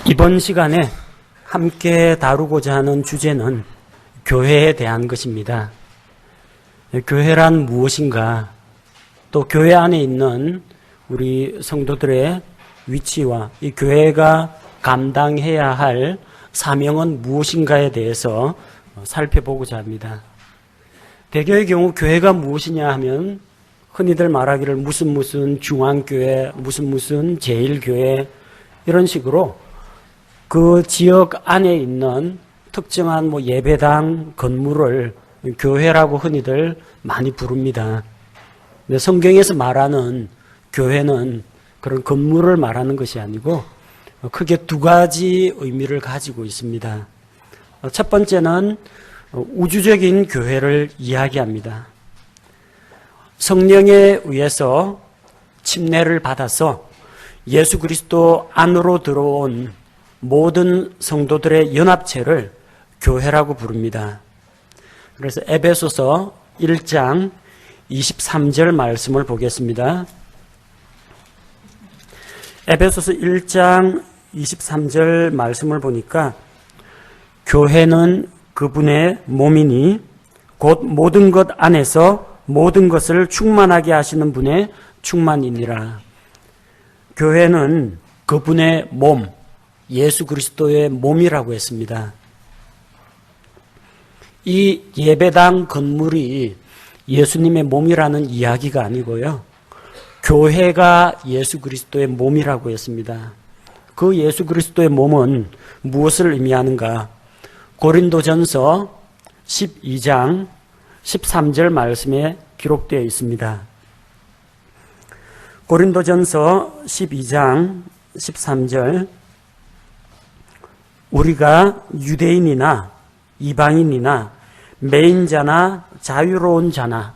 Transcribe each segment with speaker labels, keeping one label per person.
Speaker 1: 이번 시간에 함께 다루고자 하는 주제는 교회에 대한 것입니다. 교회란 무엇인가? 또 교회 안에 있는 우리 성도들의 위치와 이 교회가 감당해야 할 사명은 무엇인가에 대해서 살펴보고자 합니다. 대개의 경우 교회가 무엇이냐 하면 흔히들 말하기를 무슨 중앙교회, 무슨 제일교회 이런 식으로 그 지역 안에 있는 특정한 예배당 건물을 교회라고 흔히들 많이 부릅니다. 근데 성경에서 말하는 교회는 그런 건물을 말하는 것이 아니고 크게 두 가지 의미를 가지고 있습니다. 첫 번째는 우주적인 교회를 이야기합니다. 성령에 의해서 침례를 받아서 예수 그리스도 안으로 들어온 모든 성도들의 연합체를 교회라고 부릅니다. 그래서 에베소서 1장 23절 말씀을 보겠습니다. 에베소서 1장 23절 말씀을 보니까 교회는 그분의 몸이니 곧 모든 것 안에서 모든 것을 충만하게 하시는 분의 충만이니라. 교회는 그분의 몸, 예수 그리스도의 몸이라고 했습니다. 이 예배당 건물이 예수님의 몸이라는 이야기가 아니고요. 교회가 예수 그리스도의 몸이라고 했습니다. 그 예수 그리스도의 몸은 무엇을 의미하는가? 고린도전서 12장 13절 말씀에 기록되어 있습니다. 고린도전서 12장 13절 우리가 유대인이나 이방인이나 매인자나 자유로운 자나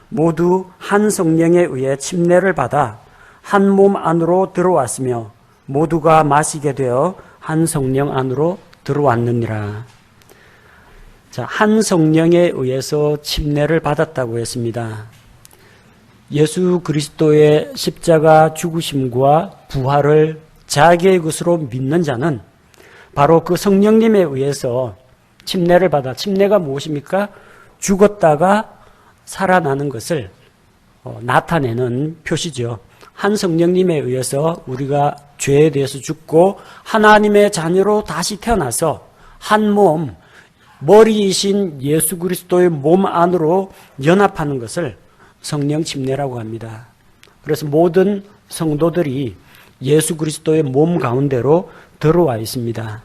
Speaker 1: 모두 한 성령에 의해 침례를 받아 한 몸 안으로 들어왔으며 모두가 마시게 되어 한 성령 안으로 들어왔느니라. 자, 한 성령에 의해서 침례를 받았다고 했습니다. 예수 그리스도의 십자가 죽으심과 부활을 자기의 것으로 믿는 자는 바로 그 성령님에 의해서 침례를 받아, 침례가 무엇입니까? 죽었다가 살아나는 것을 나타내는 표시죠. 한 성령님에 의해서 우리가 죄에 대해서 죽고 하나님의 자녀로 다시 태어나서 한 몸, 머리이신 예수 그리스도의 몸 안으로 연합하는 것을 성령 침례라고 합니다. 그래서 모든 성도들이 예수 그리스도의 몸 가운데로 들어와 있습니다.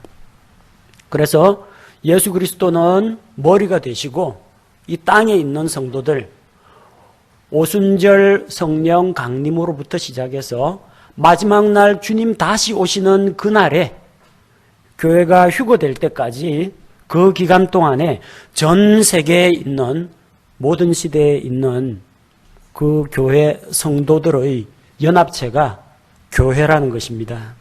Speaker 1: 그래서 예수 그리스도는 머리가 되시고 이 땅에 있는 성도들, 오순절 성령 강림으로부터 시작해서 마지막 날 주님 다시 오시는 그날에 교회가 휴거될 때까지 그 기간 동안에 전 세계에 있는 모든 시대에 있는 그 교회 성도들의 연합체가 교회라는 것입니다.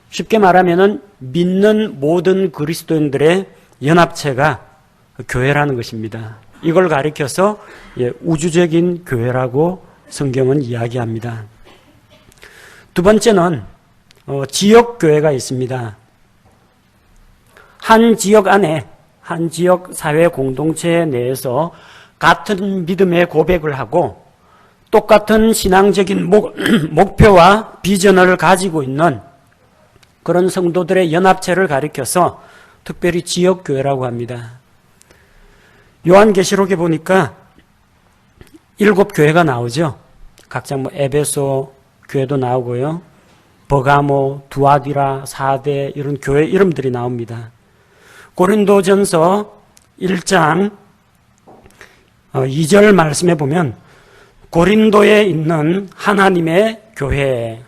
Speaker 1: 쉽게 말하면은 믿는 모든 그리스도인들의 연합체가 교회라는 것입니다. 이걸 가리켜서 우주적인 교회라고 성경은 이야기합니다. 두 번째는 지역 교회가 있습니다. 한 지역 안에, 한 지역 사회 공동체 내에서 같은 믿음의 고백을 하고 똑같은 신앙적인 목표와 비전을 가지고 있는 그런 성도들의 연합체를 가리켜서 특별히 지역교회라고 합니다. 요한계시록에 보니까 7교회가 나오죠. 각자 에베소 교회도 나오고요. 버가모, 두아디라, 사대 이런 교회 이름들이 나옵니다. 고린도전서 1장 2절 말씀에 보면 고린도에 있는 하나님의 교회,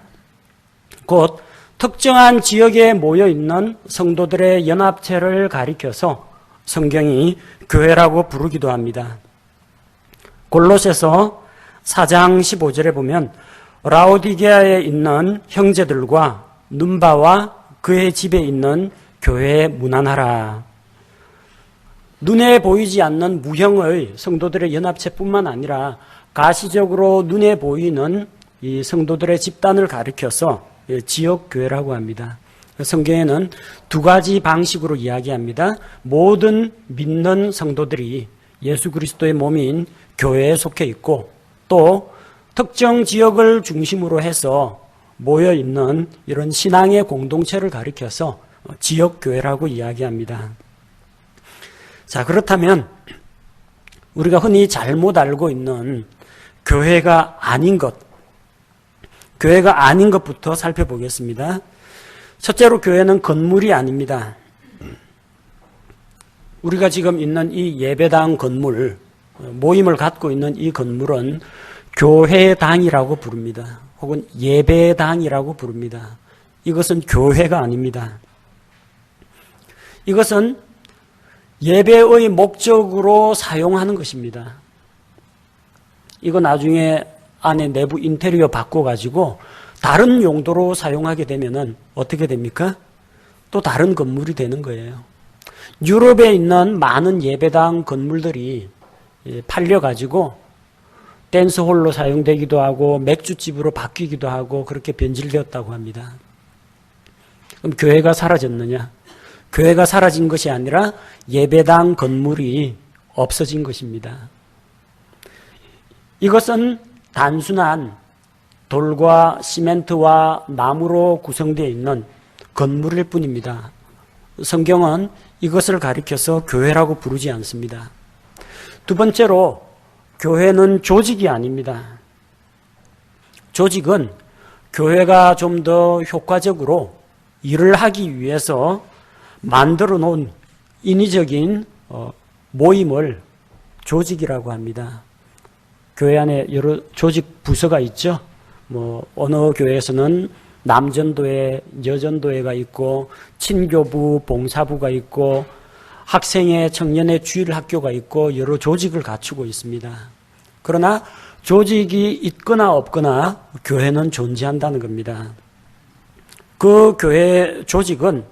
Speaker 1: 곧 특정한 지역에 모여있는 성도들의 연합체를 가리켜서 성경이 교회라고 부르기도 합니다. 골로새서 4장 15절에 보면 라오디게아에 있는 형제들과 눈바와 그의 집에 있는 교회에 문안하라. 눈에 보이지 않는 무형의 성도들의 연합체뿐만 아니라 가시적으로 눈에 보이는 이 성도들의 집단을 가리켜서 지역교회라고 합니다. 성경에는 두 가지 방식으로 이야기합니다. 모든 믿는 성도들이 예수 그리스도의 몸인 교회에 속해 있고, 또 특정 지역을 중심으로 해서 모여 있는 이런 신앙의 공동체를 가리켜서 지역교회라고 이야기합니다. 자, 그렇다면 우리가 흔히 잘못 알고 있는 교회가 아닌 것부터 살펴보겠습니다. 첫째로 교회는 건물이 아닙니다. 우리가 지금 있는 이 예배당 건물, 모임을 갖고 있는 이 건물은 교회당이라고 부릅니다. 혹은 예배당이라고 부릅니다. 이것은 교회가 아닙니다. 이것은 예배의 목적으로 사용하는 것입니다. 이거 나중에 안에 내부 인테리어 바꿔가지고 다른 용도로 사용하게 되면은 어떻게 됩니까? 또 다른 건물이 되는 거예요. 유럽에 있는 많은 예배당 건물들이 팔려가지고 댄스홀로 사용되기도 하고 맥주집으로 바뀌기도 하고 그렇게 변질되었다고 합니다. 그럼 교회가 사라졌느냐? 교회가 사라진 것이 아니라 예배당 건물이 없어진 것입니다. 이것은 단순한 돌과 시멘트와 나무로 구성되어 있는 건물일 뿐입니다. 성경은 이것을 가리켜서 교회라고 부르지 않습니다. 두 번째로 교회는 조직이 아닙니다. 조직은 교회가 좀 더 효과적으로 일을 하기 위해서 만들어 놓은 인위적인 모임을 조직이라고 합니다. 교회 안에 여러 조직 부서가 있죠. 어느 교회에서는 남전도회, 여전도회가 있고 친교부, 봉사부가 있고 학생회, 청년회, 주일학교가 있고 여러 조직을 갖추고 있습니다. 그러나 조직이 있거나 없거나 교회는 존재한다는 겁니다. 그 교회 조직은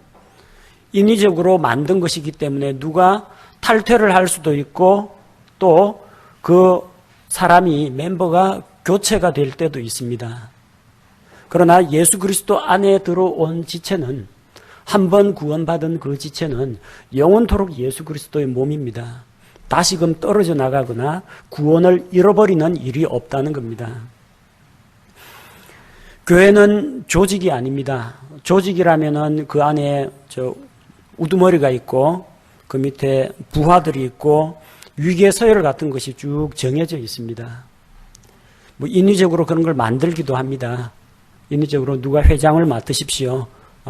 Speaker 1: 인위적으로 만든 것이기 때문에 누가 탈퇴를 할 수도 있고 또 그 사람이 멤버가 교체가 될 때도 있습니다. 그러나 예수 그리스도 안에 들어온 지체는 한번 구원받은 그 지체는 영원토록 예수 그리스도의 몸입니다. 다시금 떨어져 나가거나 구원을 잃어버리는 일이 없다는 겁니다. 교회는 조직이 아닙니다. 조직이라면은 그 안에 우두머리가 있고 그 밑에 부하들이 있고 위계 서열 같은 것이 쭉 정해져 있습니다. 인위적으로 그런 걸 만들기도 합니다. 인위적으로 누가 회장을 맡으십시오.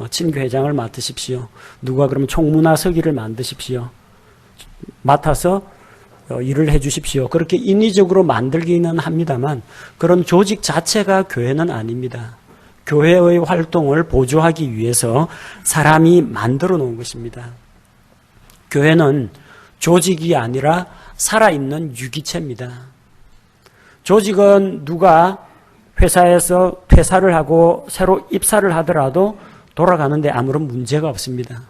Speaker 1: 친교 회장을 맡으십시오. 누가 그러면 총무나서기를 만드십시오. 맡아서 일을 해 주십시오. 그렇게 인위적으로 만들기는 합니다만 그런 조직 자체가 교회는 아닙니다. 교회의 활동을 보조하기 위해서 사람이 만들어 놓은 것입니다. 교회는 조직이 아니라 살아있는 유기체입니다. 조직은 누가 회사에서 퇴사를 하고 새로 입사를 하더라도 돌아가는데 아무런 문제가 없습니다.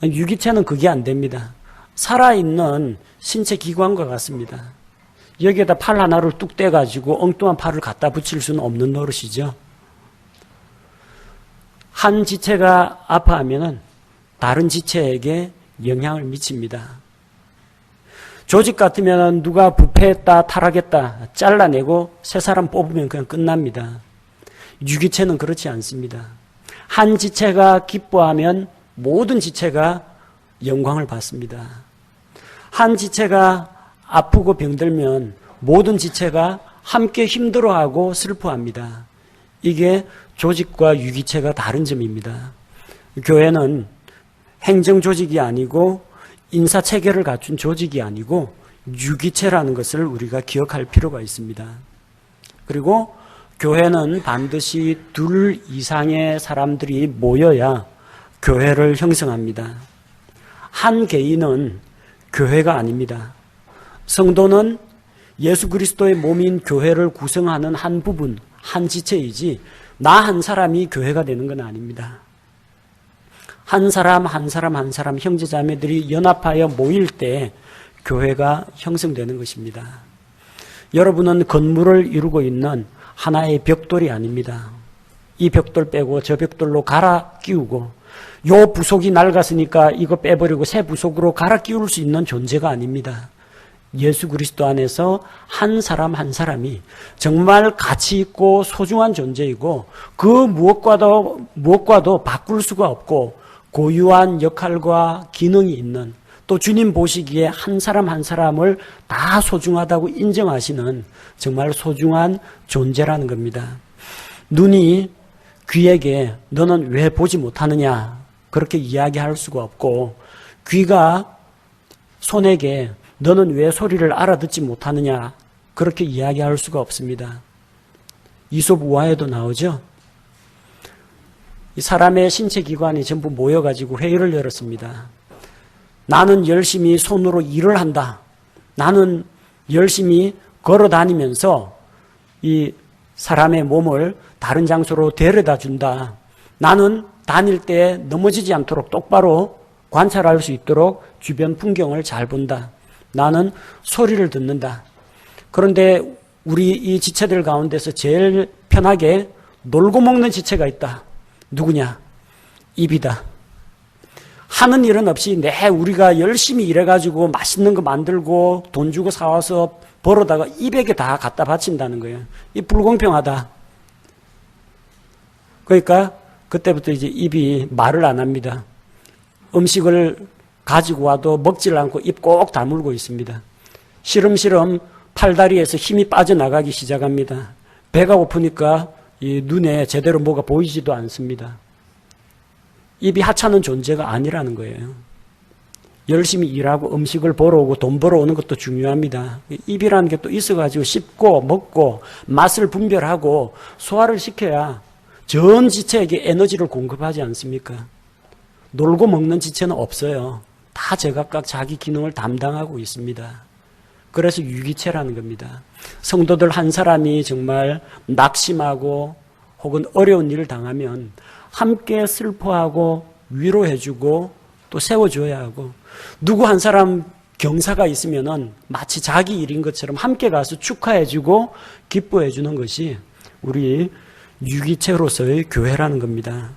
Speaker 1: 유기체는 그게 안 됩니다. 살아있는 신체 기관과 같습니다. 여기에다 팔 하나를 뚝 떼가지고 엉뚱한 팔을 갖다 붙일 수는 없는 노릇이죠. 한 지체가 아파하면은 다른 지체에게 영향을 미칩니다. 조직 같으면 누가 부패했다, 타락했다, 잘라내고 새 사람 뽑으면 그냥 끝납니다. 유기체는 그렇지 않습니다. 한 지체가 기뻐하면 모든 지체가 영광을 받습니다. 한 지체가 아프고 병들면 모든 지체가 함께 힘들어하고 슬퍼합니다. 이게 조직과 유기체가 다른 점입니다. 교회는 행정조직이 아니고 인사체계를 갖춘 조직이 아니고 유기체라는 것을 우리가 기억할 필요가 있습니다. 그리고 교회는 반드시 2 이상의 사람들이 모여야 교회를 형성합니다. 한 개인은 교회가 아닙니다. 성도는 예수 그리스도의 몸인 교회를 구성하는 한 부분, 한 지체이지 나 한 사람이 교회가 되는 건 아닙니다. 한 사람 형제자매들이 연합하여 모일 때 교회가 형성되는 것입니다. 여러분은 건물을 이루고 있는 하나의 벽돌이 아닙니다. 이 벽돌 빼고 저 벽돌로 갈아 끼우고, 요 부속이 낡았으니까 이거 빼버리고 새 부속으로 갈아 끼울 수 있는 존재가 아닙니다. 예수 그리스도 안에서 한 사람 한 사람이 정말 가치 있고 소중한 존재이고, 그 무엇과도 바꿀 수가 없고 고유한 역할과 기능이 있는, 또 주님 보시기에 한 사람 한 사람을 다 소중하다고 인정하시는 정말 소중한 존재라는 겁니다. 눈이 귀에게 너는 왜 보지 못하느냐 그렇게 이야기할 수가 없고, 귀가 손에게 너는 왜 소리를 알아듣지 못하느냐 그렇게 이야기할 수가 없습니다. 이솝 우화에도 나오죠. 이 사람의 신체 기관이 전부 모여가지고 회의를 열었습니다. 나는 열심히 손으로 일을 한다. 나는 열심히 걸어 다니면서 이 사람의 몸을 다른 장소로 데려다 준다. 나는 다닐 때 넘어지지 않도록 똑바로 관찰할 수 있도록 주변 풍경을 잘 본다. 나는 소리를 듣는다. 그런데 우리 이 지체들 가운데서 제일 편하게 놀고 먹는 지체가 있다. 누구냐? 입이다. 하는 일은 없이 우리가 열심히 일해가지고 맛있는 거 만들고 돈 주고 사와서 벌어다가 입에게 다 갖다 바친다는 거예요. 이 불공평하다. 그러니까 그때부터 이제 입이 말을 안 합니다. 음식을 가지고 와도 먹질 않고 입 꼭 다물고 있습니다. 시름시름 팔다리에서 힘이 빠져나가기 시작합니다. 배가 고프니까 이 눈에 제대로 뭐가 보이지도 않습니다. 입이 하찮은 존재가 아니라는 거예요. 열심히 일하고 음식을 벌어오고 돈 벌어오는 것도 중요합니다. 입이라는 게 또 있어가지고 씹고 먹고 맛을 분별하고 소화를 시켜야 전 지체에게 에너지를 공급하지 않습니까? 놀고 먹는 지체는 없어요. 다 제각각 자기 기능을 담당하고 있습니다. 그래서 유기체라는 겁니다. 성도들 한 사람이 정말 낙심하고 혹은 어려운 일을 당하면 함께 슬퍼하고 위로해주고 또 세워줘야 하고, 누구 한 사람 경사가 있으면은 마치 자기 일인 것처럼 함께 가서 축하해주고 기뻐해주는 것이 우리 유기체로서의 교회라는 겁니다.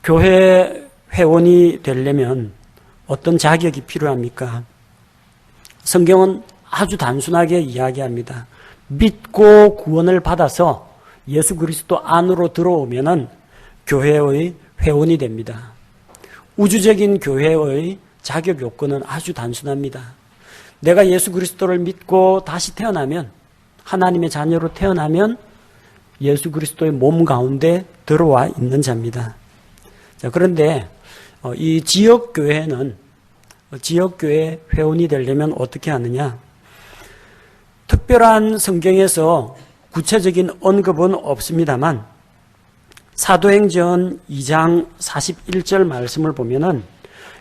Speaker 1: 교회 회원이 되려면 어떤 자격이 필요합니까? 성경은 아주 단순하게 이야기합니다. 믿고 구원을 받아서 예수 그리스도 안으로 들어오면은 교회의 회원이 됩니다. 우주적인 교회의 자격 요건은 아주 단순합니다. 내가 예수 그리스도를 믿고 다시 태어나면, 하나님의 자녀로 태어나면 예수 그리스도의 몸 가운데 들어와 있는 자입니다. 자, 그런데 이 지역교회는, 지역교회 회원이 되려면 어떻게 하느냐? 특별한 성경에서 구체적인 언급은 없습니다만 사도행전 2장 41절 말씀을 보면은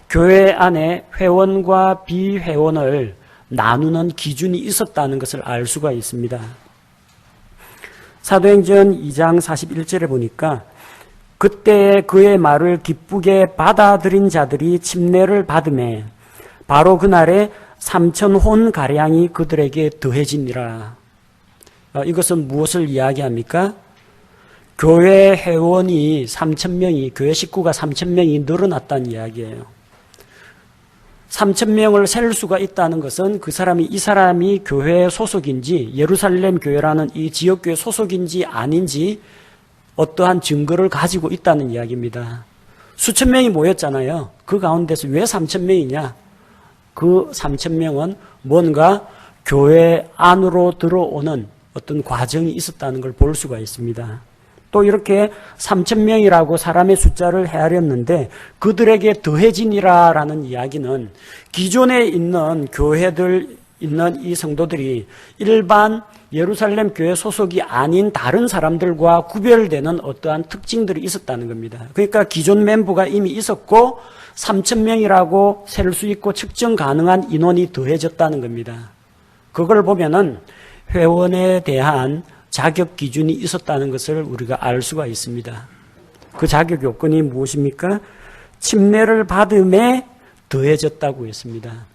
Speaker 1: 교회 안에 회원과 비회원을 나누는 기준이 있었다는 것을 알 수가 있습니다. 사도행전 2장 41절에 보니까 그때 그의 말을 기쁘게 받아들인 자들이 침례를 받음에 바로 그날에 3,000혼 가량이 그들에게 더해지니라. 이것은 무엇을 이야기합니까? 교회 회원이 3,000명이, 교회 식구가 3,000명이 늘어났다는 이야기예요. 3,000명을 셀 수가 있다는 것은 이 사람이 교회 소속인지, 예루살렘 교회라는 이 지역교회 소속인지 아닌지 어떠한 증거를 가지고 있다는 이야기입니다. 수천 명이 모였잖아요. 그 가운데서 왜 3,000명이냐? 그 3,000명은 뭔가 교회 안으로 들어오는 어떤 과정이 있었다는 걸 볼 수가 있습니다. 또 이렇게 3,000명이라고 사람의 숫자를 헤아렸는데 그들에게 더해지니라라는 이야기는 기존에 있는 교회들 있는 이 성도들이 일반 예루살렘 교회 소속이 아닌 다른 사람들과 구별되는 어떠한 특징들이 있었다는 겁니다. 그러니까 기존 멤버가 이미 있었고 3,000명이라고 셀 수 있고 측정 가능한 인원이 더해졌다는 겁니다. 그걸 보면은 회원에 대한 자격 기준이 있었다는 것을 우리가 알 수가 있습니다. 그 자격 요건이 무엇입니까? 침례를 받음에 더해졌다고 했습니다.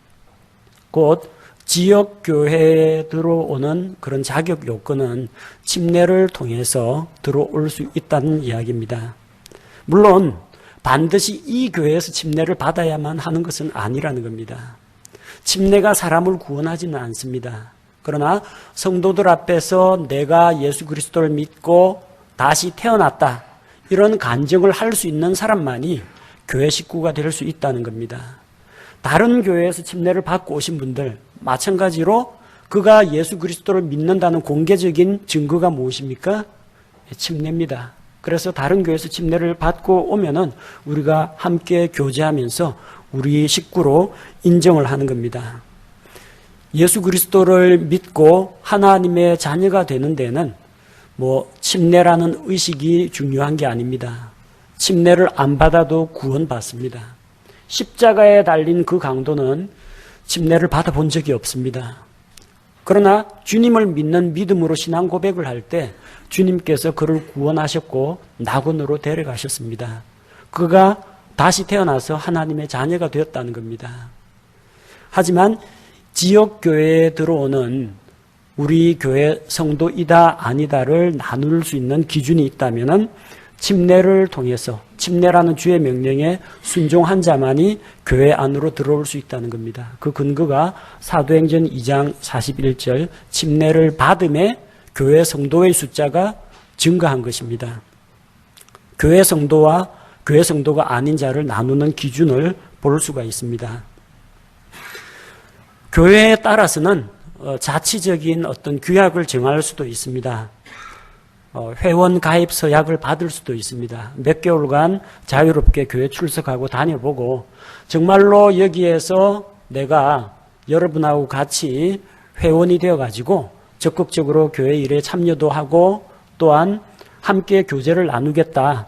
Speaker 1: 곧 지역 교회에 들어오는 그런 자격 요건은 침례를 통해서 들어올 수 있다는 이야기입니다. 물론 반드시 이 교회에서 침례를 받아야만 하는 것은 아니라는 겁니다. 침례가 사람을 구원하지는 않습니다. 그러나 성도들 앞에서 내가 예수 그리스도를 믿고 다시 태어났다, 이런 간증을 할 수 있는 사람만이 교회 식구가 될 수 있다는 겁니다. 다른 교회에서 침례를 받고 오신 분들 마찬가지로 그가 예수 그리스도를 믿는다는 공개적인 증거가 무엇입니까? 침례입니다. 그래서 다른 교회에서 침례를 받고 오면은 우리가 함께 교제하면서 우리 식구로 인정을 하는 겁니다. 예수 그리스도를 믿고 하나님의 자녀가 되는 데는 침례라는 의식이 중요한 게 아닙니다. 침례를 안 받아도 구원받습니다. 십자가에 달린 그 강도는 침례를 받아본 적이 없습니다. 그러나 주님을 믿는 믿음으로 신앙 고백을 할 때 주님께서 그를 구원하셨고 낙원으로 데려가셨습니다. 그가 다시 태어나서 하나님의 자녀가 되었다는 겁니다. 하지만 지역교회에 들어오는 우리 교회 성도이다 아니다를 나눌 수 있는 기준이 있다면 침례를 통해서, 침례라는 주의 명령에 순종한 자만이 교회 안으로 들어올 수 있다는 겁니다. 그 근거가 사도행전 2장 41절 침례를 받음에 교회 성도의 숫자가 증가한 것입니다. 교회 성도와 교회 성도가 아닌 자를 나누는 기준을 볼 수가 있습니다. 교회에 따라서는 자치적인 어떤 규약을 정할 수도 있습니다. 회원 가입 서약을 받을 수도 있습니다. 몇 개월간 자유롭게 교회 출석하고 다녀보고 정말로 여기에서 내가 여러분하고 같이 회원이 되어가지고 적극적으로 교회 일에 참여도 하고 또한 함께 교제를 나누겠다.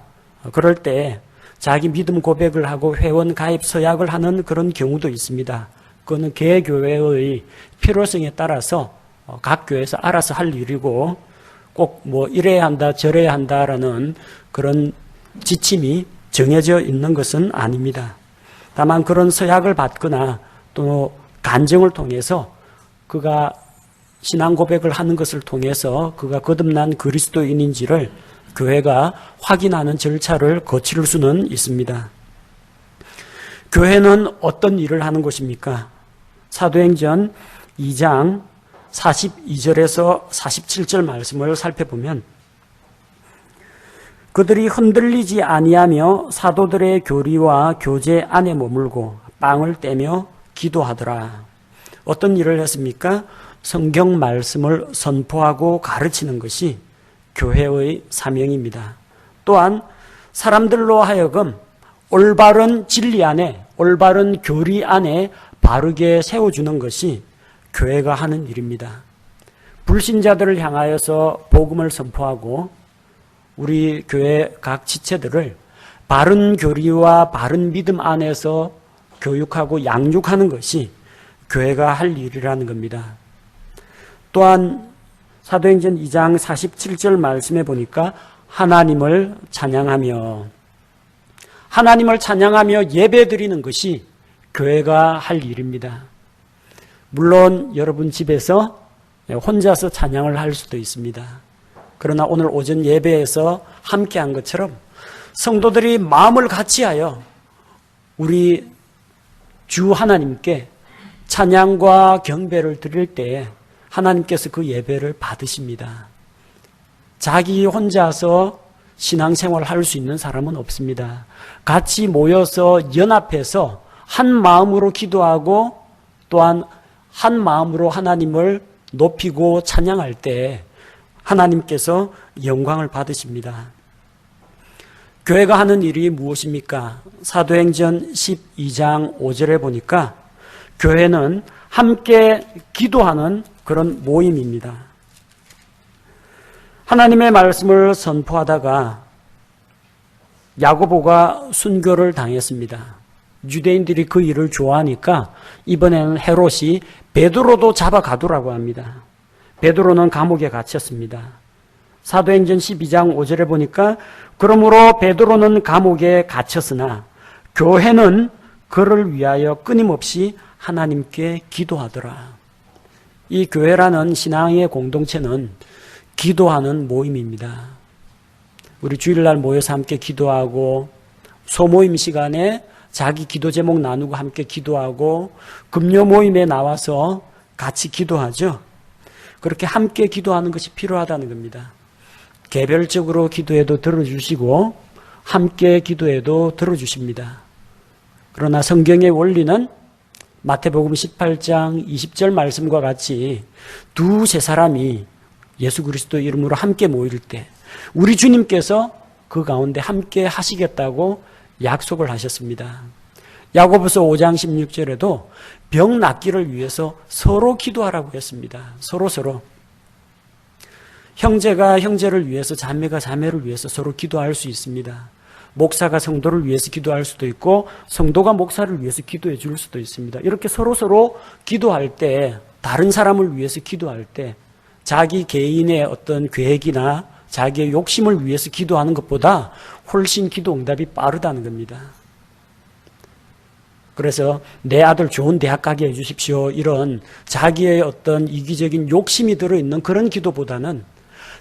Speaker 1: 그럴 때 자기 믿음 고백을 하고 회원 가입 서약을 하는 그런 경우도 있습니다. 그거는 개교회의 필요성에 따라서 각 교회에서 알아서 할 일이고 꼭 이래야 한다 저래야 한다라는 그런 지침이 정해져 있는 것은 아닙니다. 다만 그런 서약을 받거나 또 간증을 통해서 그가 신앙 고백을 하는 것을 통해서 그가 거듭난 그리스도인인지를 교회가 확인하는 절차를 거칠 수는 있습니다. 교회는 어떤 일을 하는 곳입니까? 사도행전 2장 42절에서 47절 말씀을 살펴보면 그들이 흔들리지 아니하며 사도들의 교리와 교제 안에 머물고 빵을 떼며 기도하더라. 어떤 일을 했습니까? 성경 말씀을 선포하고 가르치는 것이 교회의 사명입니다. 또한 사람들로 하여금 올바른 진리 안에, 올바른 교리 안에 바르게 세워주는 것이 교회가 하는 일입니다. 불신자들을 향하여서 복음을 선포하고 우리 교회 각 지체들을 바른 교리와 바른 믿음 안에서 교육하고 양육하는 것이 교회가 할 일이라는 겁니다. 또한 사도행전 2장 47절 말씀에 보니까 하나님을 찬양하며 예배드리는 것이 교회가 할 일입니다. 물론 여러분 집에서 혼자서 찬양을 할 수도 있습니다. 그러나 오늘 오전 예배에서 함께한 것처럼 성도들이 마음을 같이하여 우리 주 하나님께 찬양과 경배를 드릴 때 하나님께서 그 예배를 받으십니다. 자기 혼자서 신앙생활을 할 수 있는 사람은 없습니다. 같이 모여서 연합해서 한 마음으로 기도하고 또한 한 마음으로 하나님을 높이고 찬양할 때 하나님께서 영광을 받으십니다. 교회가 하는 일이 무엇입니까? 사도행전 12장 5절에 보니까 교회는 함께 기도하는 그런 모임입니다. 하나님의 말씀을 선포하다가 야고보가 순교를 당했습니다. 유대인들이 그 일을 좋아하니까 이번에는 헤롯이 베드로도 잡아가두라고 합니다. 베드로는 감옥에 갇혔습니다. 사도행전 12장 5절에 보니까 그러므로 베드로는 감옥에 갇혔으나 교회는 그를 위하여 끊임없이 하나님께 기도하더라. 이 교회라는 신앙의 공동체는 기도하는 모임입니다. 우리 주일날 모여서 함께 기도하고, 소모임 시간에 자기 기도 제목 나누고 함께 기도하고, 금요 모임에 나와서 같이 기도하죠. 그렇게 함께 기도하는 것이 필요하다는 겁니다. 개별적으로 기도해도 들어주시고 함께 기도해도 들어주십니다. 그러나 성경의 원리는 마태복음 18장 20절 말씀과 같이 두세 사람이 예수 그리스도 이름으로 함께 모일 때 우리 주님께서 그 가운데 함께 하시겠다고 약속을 하셨습니다. 야고보서 5장 16절에도 병 낫기를 위해서 서로 기도하라고 했습니다. 서로. 형제가 형제를 위해서, 자매가 자매를 위해서 서로 기도할 수 있습니다. 목사가 성도를 위해서 기도할 수도 있고 성도가 목사를 위해서 기도해 줄 수도 있습니다. 이렇게 서로 기도할 때, 다른 사람을 위해서 기도할 때 자기 개인의 어떤 계획이나 자기의 욕심을 위해서 기도하는 것보다 훨씬 기도 응답이 빠르다는 겁니다. 그래서 내 아들 좋은 대학 가게 해주십시오, 이런 자기의 어떤 이기적인 욕심이 들어있는 그런 기도보다는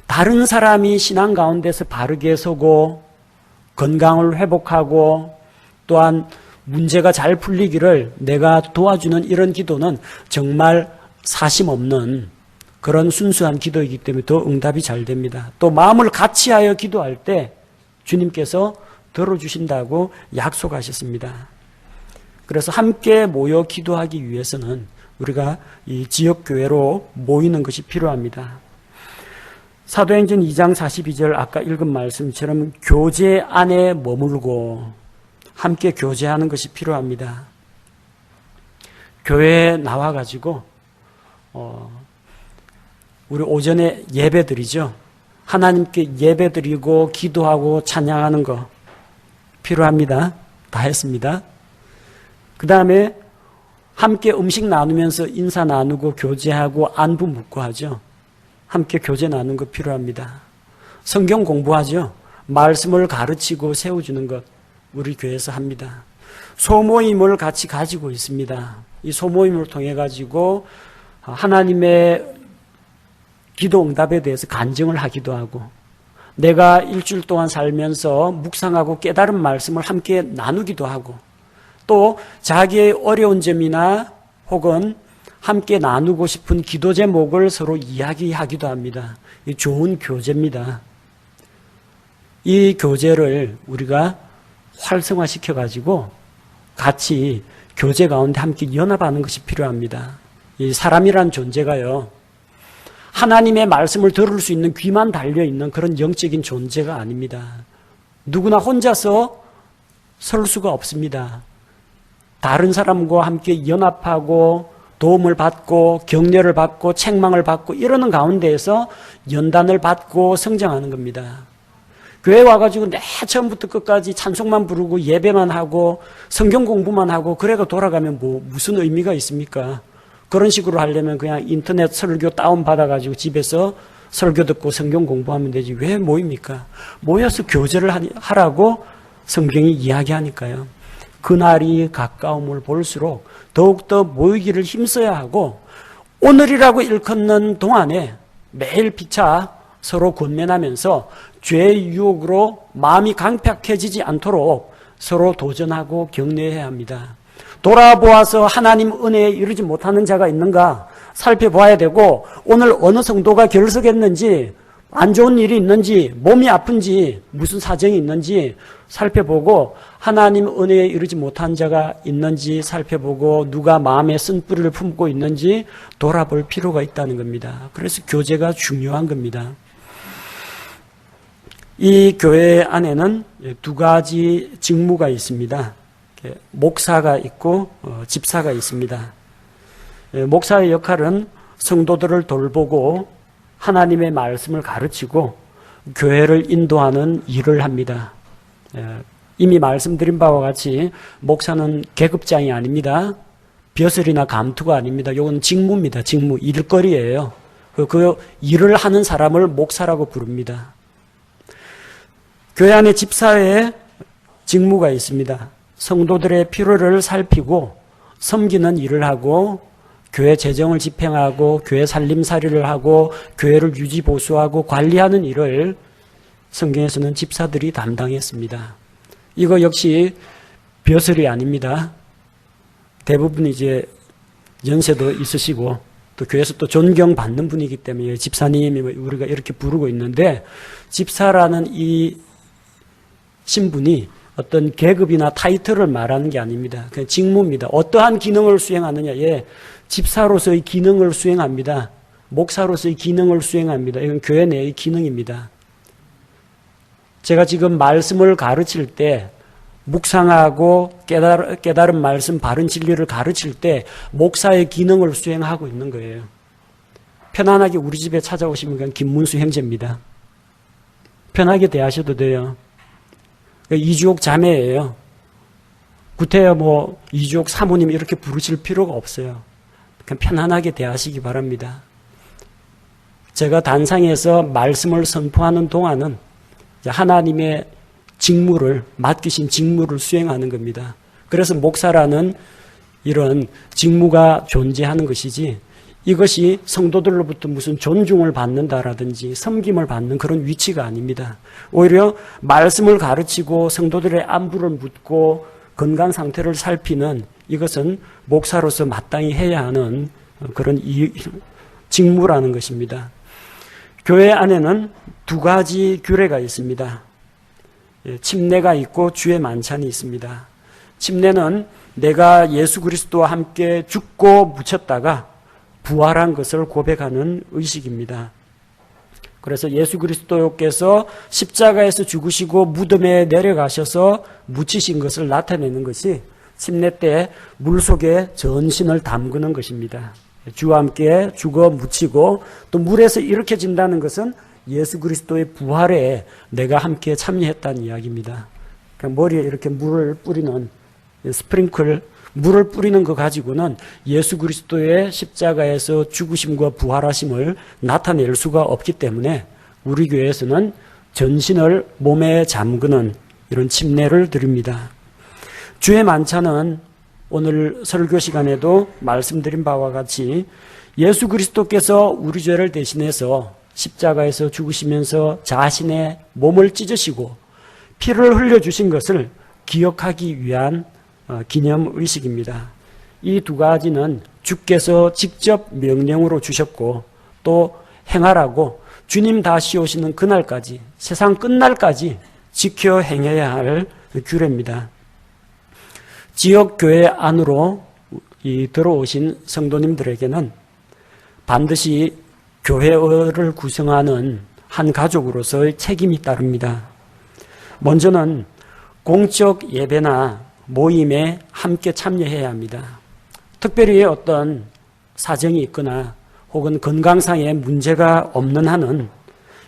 Speaker 1: 다른 사람이 신앙 가운데서 바르게 서고 건강을 회복하고 또한 문제가 잘 풀리기를 내가 도와주는 이런 기도는 정말 사심 없는 그런 순수한 기도이기 때문에 더 응답이 잘 됩니다. 또 마음을 같이하여 기도할 때 주님께서 들어주신다고 약속하셨습니다. 그래서 함께 모여 기도하기 위해서는 우리가 이 지역교회로 모이는 것이 필요합니다. 사도행전 2장 42절 아까 읽은 말씀처럼 교제 안에 머물고 함께 교제하는 것이 필요합니다. 교회에 나와가지고 우리 오전에 예배드리죠. 하나님께 예배드리고 기도하고 찬양하는 거 필요합니다. 다 했습니다. 그 다음에 함께 음식 나누면서 인사 나누고 교제하고 안부 묻고 하죠. 함께 교제 나누는 것 필요합니다. 성경 공부하죠. 말씀을 가르치고 세워주는 것 우리 교회에서 합니다. 소모임을 같이 가지고 있습니다. 이 소모임을 통해 가지고 하나님의 기도 응답에 대해서 간증을 하기도 하고, 내가 일주일 동안 살면서 묵상하고 깨달은 말씀을 함께 나누기도 하고, 또 자기의 어려운 점이나 혹은 함께 나누고 싶은 기도 제목을 서로 이야기하기도 합니다. 이 좋은 교제입니다. 이 교제를 우리가 활성화시켜 가지고 같이 교제 가운데 함께 연합하는 것이 필요합니다. 이 사람이란 존재가요, 하나님의 말씀을 들을 수 있는 귀만 달려있는 그런 영적인 존재가 아닙니다. 누구나 혼자서 설 수가 없습니다. 다른 사람과 함께 연합하고 도움을 받고 격려를 받고 책망을 받고 이러는 가운데에서 연단을 받고 성장하는 겁니다. 교회 와가지고 내 처음부터 끝까지 찬송만 부르고 예배만 하고 성경 공부만 하고 그래가 돌아가면 무슨 의미가 있습니까? 그런 식으로 하려면 그냥 인터넷 설교 다운받아가지고 집에서 설교 듣고 성경 공부하면 되지 왜 모입니까? 모여서 교제를 하라고 성경이 이야기하니까요. 그날이 가까움을 볼수록 더욱더 모이기를 힘써야 하고, 오늘이라고 일컫는 동안에 매일 피차 서로 권면하면서 죄의 유혹으로 마음이 강팍해지지 않도록 서로 도전하고 격려해야 합니다. 돌아보아서 하나님 은혜에 이르지 못하는 자가 있는가 살펴봐야 되고, 오늘 어느 성도가 결석했는지, 안 좋은 일이 있는지, 몸이 아픈지, 무슨 사정이 있는지 살펴보고, 하나님 은혜에 이르지 못한 자가 있는지 살펴보고, 누가 마음에 쓴뿌리를 품고 있는지 돌아볼 필요가 있다는 겁니다. 그래서 교제가 중요한 겁니다. 이 교회 안에는 두 가지 직무가 있습니다. 목사가 있고 집사가 있습니다. 목사의 역할은 성도들을 돌보고 하나님의 말씀을 가르치고 교회를 인도하는 일을 합니다. 이미 말씀드린 바와 같이 목사는 계급장이 아닙니다. 벼슬이나 감투가 아닙니다. 이건 직무입니다. 직무, 일거리예요. 그 일을 하는 사람을 목사라고 부릅니다. 교회 안에 집사의 직무가 있습니다. 성도들의 필요를 살피고 섬기는 일을 하고 교회 재정을 집행하고 교회 살림살이를 하고 교회를 유지 보수하고 관리하는 일을 성경에서는 집사들이 담당했습니다. 이거 역시 벼슬이 아닙니다. 대부분 이제 연세도 있으시고 또 교회에서 또 존경받는 분이기 때문에 집사님이 우리가 이렇게 부르고 있는데, 집사라는 이 신분이 어떤 계급이나 타이틀을 말하는 게 아닙니다. 그냥 직무입니다. 어떠한 기능을 수행하느냐? 예, 집사로서의 기능을 수행합니다. 목사로서의 기능을 수행합니다. 이건 교회 내의 기능입니다. 제가 지금 말씀을 가르칠 때, 묵상하고 깨달은 말씀, 바른 진리를 가르칠 때 목사의 기능을 수행하고 있는 거예요. 편안하게 우리 집에 찾아오시면 그냥 김문수 형제입니다. 편하게 대하셔도 돼요. 이주옥 자매예요. 구태여 뭐 이주옥 사모님 이렇게 부르실 필요가 없어요. 그냥 편안하게 대하시기 바랍니다. 제가 단상에서 말씀을 선포하는 동안은 하나님의 직무를, 맡기신 직무를 수행하는 겁니다. 그래서 목사라는 이런 직무가 존재하는 것이지, 이것이 성도들로부터 무슨 존중을 받는다라든지 섬김을 받는 그런 위치가 아닙니다. 오히려 말씀을 가르치고 성도들의 안부를 묻고 건강 상태를 살피는, 이것은 목사로서 마땅히 해야 하는 그런 직무라는 것입니다. 교회 안에는 두 가지 규례가 있습니다. 침례가 있고 주의 만찬이 있습니다. 침례는 내가 예수 그리스도와 함께 죽고 묻혔다가 부활한 것을 고백하는 의식입니다. 그래서 예수 그리스도께서 십자가에서 죽으시고 무덤에 내려가셔서 묻히신 것을 나타내는 것이 침례 때 물속에 전신을 담그는 것입니다. 주와 함께 죽어 묻히고 또 물에서 일으켜진다는 것은 예수 그리스도의 부활에 내가 함께 참여했다는 이야기입니다. 그러니까 머리에 이렇게 물을 뿌리는 스프링클, 물을 뿌리는 것 가지고는 예수 그리스도의 십자가에서 죽으심과 부활하심을 나타낼 수가 없기 때문에 우리 교회에서는 전신을 몸에 잠그는 이런 침례를 드립니다. 주의 만찬은 오늘 설교 시간에도 말씀드린 바와 같이 예수 그리스도께서 우리 죄를 대신해서 십자가에서 죽으시면서 자신의 몸을 찢으시고 피를 흘려주신 것을 기억하기 위한 기념의식입니다. 이 두 가지는 주께서 직접 명령으로 주셨고 또 행하라고 주님 다시 오시는 그날까지, 세상 끝날까지 지켜 행해야 할 규례입니다. 지역교회 안으로 들어오신 성도님들에게는 반드시 교회를 구성하는 한 가족으로서의 책임이 따릅니다. 먼저는 공적 예배나 모임에 함께 참여해야 합니다. 특별히 어떤 사정이 있거나 혹은 건강상의 문제가 없는 한은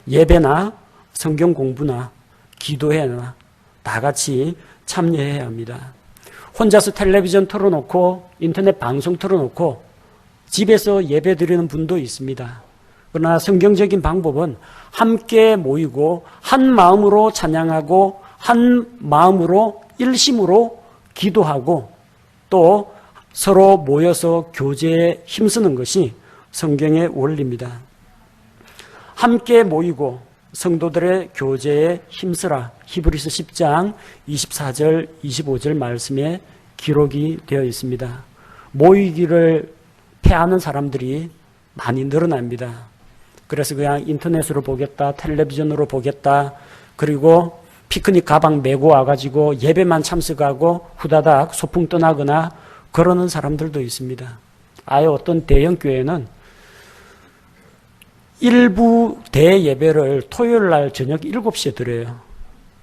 Speaker 1: 예배나 성경 공부나 기도회나 다 같이 참여해야 합니다. 혼자서 텔레비전 틀어놓고 인터넷 방송 틀어놓고 집에서 예배 드리는 분도 있습니다. 그러나 성경적인 방법은 함께 모이고 한 마음으로 찬양하고 한 마음으로 일심으로 기도하고 또 서로 모여서 교제에 힘쓰는 것이 성경의 원리입니다. 함께 모이고 성도들의 교제에 힘쓰라. 히브리서 10장 24절 25절 말씀에 기록이 되어 있습니다. 모이기를 패하는 사람들이 많이 늘어납니다. 그래서 그냥 인터넷으로 보겠다, 텔레비전으로 보겠다, 그리고 피크닉 가방 메고 와가지고 예배만 참석하고 후다닥 소풍 떠나거나 그러는 사람들도 있습니다. 아예 어떤 대형 교회는 일부 대예배를 토요일 날 저녁 7시에 드려요.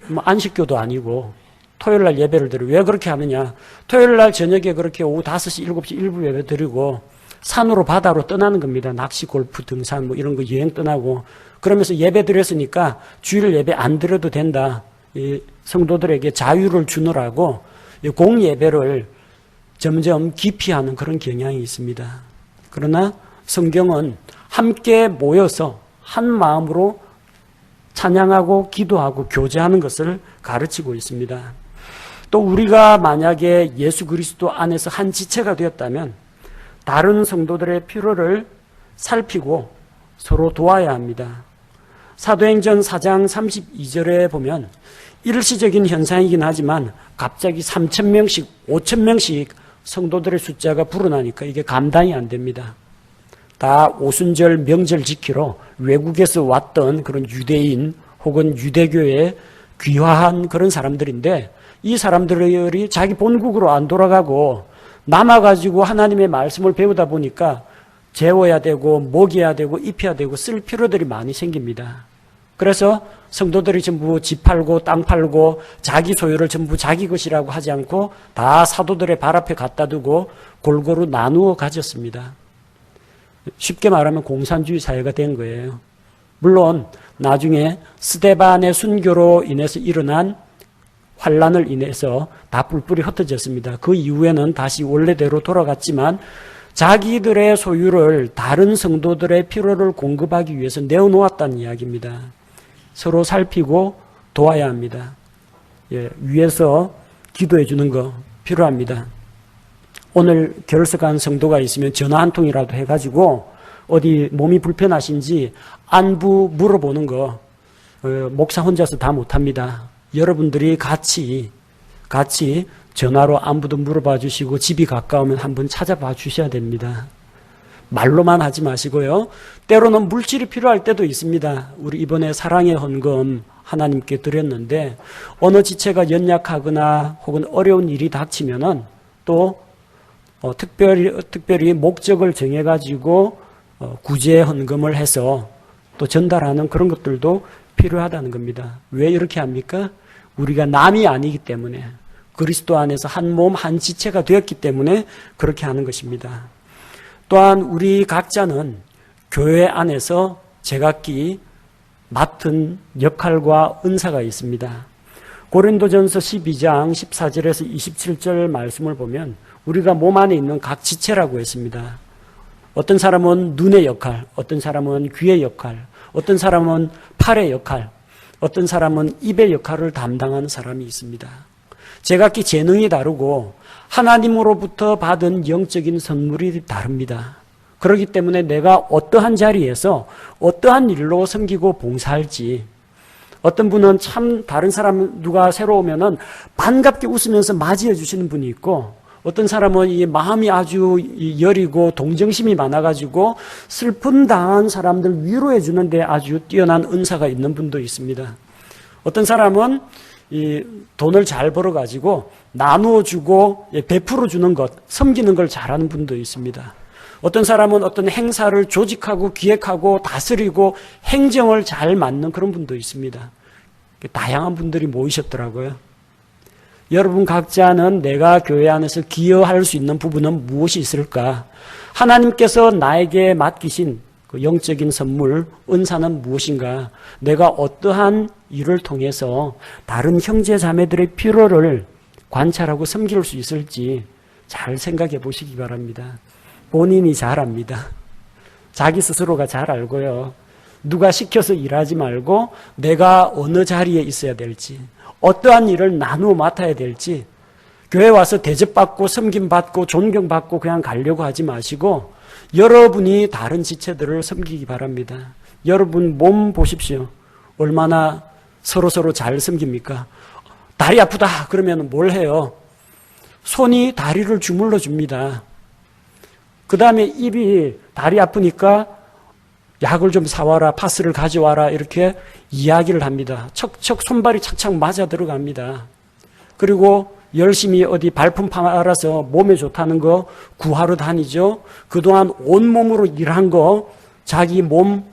Speaker 1: 뭐 안식교도 아니고 토요일 날 예배를 드려요. 왜 그렇게 하느냐? 토요일 날 저녁에 그렇게 오후 5시, 7시 일부 예배 드리고 산으로 바다로 떠나는 겁니다. 낚시, 골프, 등산 뭐 이런 거 여행 떠나고 그러면서 예배 드렸으니까 주일 예배 안 드려도 된다. 이 성도들에게 자유를 주느라고 공예배를 점점 기피하는 그런 경향이 있습니다. 그러나 성경은 함께 모여서 한 마음으로 찬양하고 기도하고 교제하는 것을 가르치고 있습니다. 또 우리가 만약에 예수 그리스도 안에서 한 지체가 되었다면 다른 성도들의 필요를 살피고 서로 도와야 합니다. 사도행전 4장 32절에 보면 일시적인 현상이긴 하지만 갑자기 3,000명씩, 5,000명씩 성도들의 숫자가 불어나니까 이게 감당이 안 됩니다. 다 오순절 명절 지키러 외국에서 왔던 그런 유대인 혹은 유대교에 귀화한 그런 사람들인데 이 사람들이 자기 본국으로 안 돌아가고 남아가지고 하나님의 말씀을 배우다 보니까 재워야 되고 먹여야 되고 입혀야 되고 쓸 필요들이 많이 생깁니다. 그래서 성도들이 전부 집 팔고 땅 팔고 자기 소유를 전부 자기 것이라고 하지 않고 다 사도들의 발 앞에 갖다 두고 골고루 나누어 가졌습니다. 쉽게 말하면 공산주의 사회가 된 거예요. 물론 나중에 스데반의 순교로 인해서 일어난 환란을 인해서 다 뿔뿔이 흩어졌습니다. 그 이후에는 다시 원래대로 돌아갔지만 자기들의 소유를 다른 성도들의 필요를 공급하기 위해서 내어놓았다는 이야기입니다. 서로 살피고 도와야 합니다. 위에서 기도해 주는 거 필요합니다. 오늘 결석한 성도가 있으면 전화 한 통이라도 해가지고 어디 몸이 불편하신지 안부 물어보는 거 목사 혼자서 다 못합니다. 여러분들이 같이 전화로 안부도 물어봐 주시고 집이 가까우면 한번 찾아봐 주셔야 됩니다. 말로만 하지 마시고요. 때로는 물질이 필요할 때도 있습니다. 우리 이번에 사랑의 헌금 하나님께 드렸는데 어느 지체가 연약하거나 혹은 어려운 일이 닥치면은 또 특별히 목적을 정해가지고 구제 헌금을 해서 또 전달하는 그런 것들도 필요하다는 겁니다. 왜 이렇게 합니까? 우리가 남이 아니기 때문에 그리스도 안에서 한 몸, 한 지체가 되었기 때문에 그렇게 하는 것입니다. 또한 우리 각자는 교회 안에서 제각기 맡은 역할과 은사가 있습니다. 고린도전서 12장 14절에서 27절 말씀을 보면 우리가 몸 안에 있는 각 지체라고 했습니다. 어떤 사람은 눈의 역할, 어떤 사람은 귀의 역할, 어떤 사람은 팔의 역할, 어떤 사람은 입의 역할을 담당하는 사람이 있습니다. 제각기 재능이 다르고 하나님으로부터 받은 영적인 선물이 다릅니다. 그렇기 때문에 내가 어떠한 자리에서 어떠한 일로 섬기고 봉사할지, 어떤 분은 참 다른 사람 누가 새로 오면은 반갑게 웃으면서 맞이해 주시는 분이 있고, 어떤 사람은 이 마음이 아주 여리고 동정심이 많아가지고 슬픔 당한 사람들 위로해 주는데 아주 뛰어난 은사가 있는 분도 있습니다. 어떤 사람은 이 돈을 잘 벌어가지고 나누어 주고 베풀어 주는 것, 섬기는 걸 잘하는 분도 있습니다. 어떤 사람은 어떤 행사를 조직하고 기획하고 다스리고 행정을 잘 맡는 그런 분도 있습니다. 다양한 분들이 모이셨더라고요. 여러분 각자는 내가 교회 안에서 기여할 수 있는 부분은 무엇이 있을까? 하나님께서 나에게 맡기신 그 영적인 선물, 은사는 무엇인가? 내가 어떠한 일을 통해서 다른 형제 자매들의 필요를 관찰하고 섬길 수 있을지 잘 생각해 보시기 바랍니다. 본인이 잘 압니다. 자기 스스로가 잘 알고요. 누가 시켜서 일하지 말고 내가 어느 자리에 있어야 될지, 어떠한 일을 나누어 맡아야 될지, 교회 와서 대접받고 섬김받고 존경받고 그냥 가려고 하지 마시고 여러분이 다른 지체들을 섬기기 바랍니다. 여러분 몸 보십시오. 얼마나 서로서로 잘 섬깁니까? 다리 아프다 그러면 뭘 해요? 손이 다리를 주물러 줍니다. 그 다음에 입이 다리 아프니까 약을 좀 사와라, 파스를 가져와라 이렇게 이야기를 합니다. 척척 손발이 착착 맞아 들어갑니다. 그리고 열심히 어디 발품 팔아서 몸에 좋다는 거 구하러 다니죠. 그동안 온몸으로 일한 거 자기 몸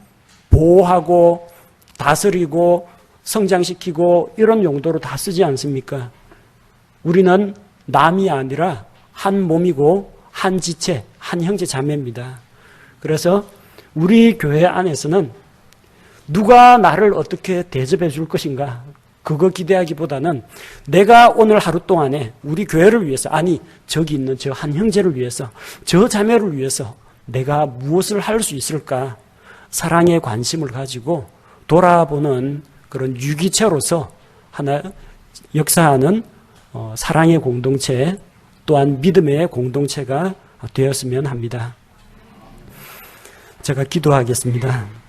Speaker 1: 보호하고 다스리고 성장시키고 이런 용도로 다 쓰지 않습니까? 우리는 남이 아니라 한 몸이고 한 지체, 한 형제 자매입니다. 그래서 우리 교회 안에서는 누가 나를 어떻게 대접해 줄 것인가 그거 기대하기보다는 내가 오늘 하루 동안에 우리 교회를 위해서, 아니 저기 있는 저 한 형제를 위해서, 저 자매를 위해서 내가 무엇을 할 수 있을까, 사랑의 관심을 가지고 돌아보는 그런 유기체로서 하나 역사하는 사랑의 공동체, 또한 믿음의 공동체가 되었으면 합니다. 제가 기도하겠습니다.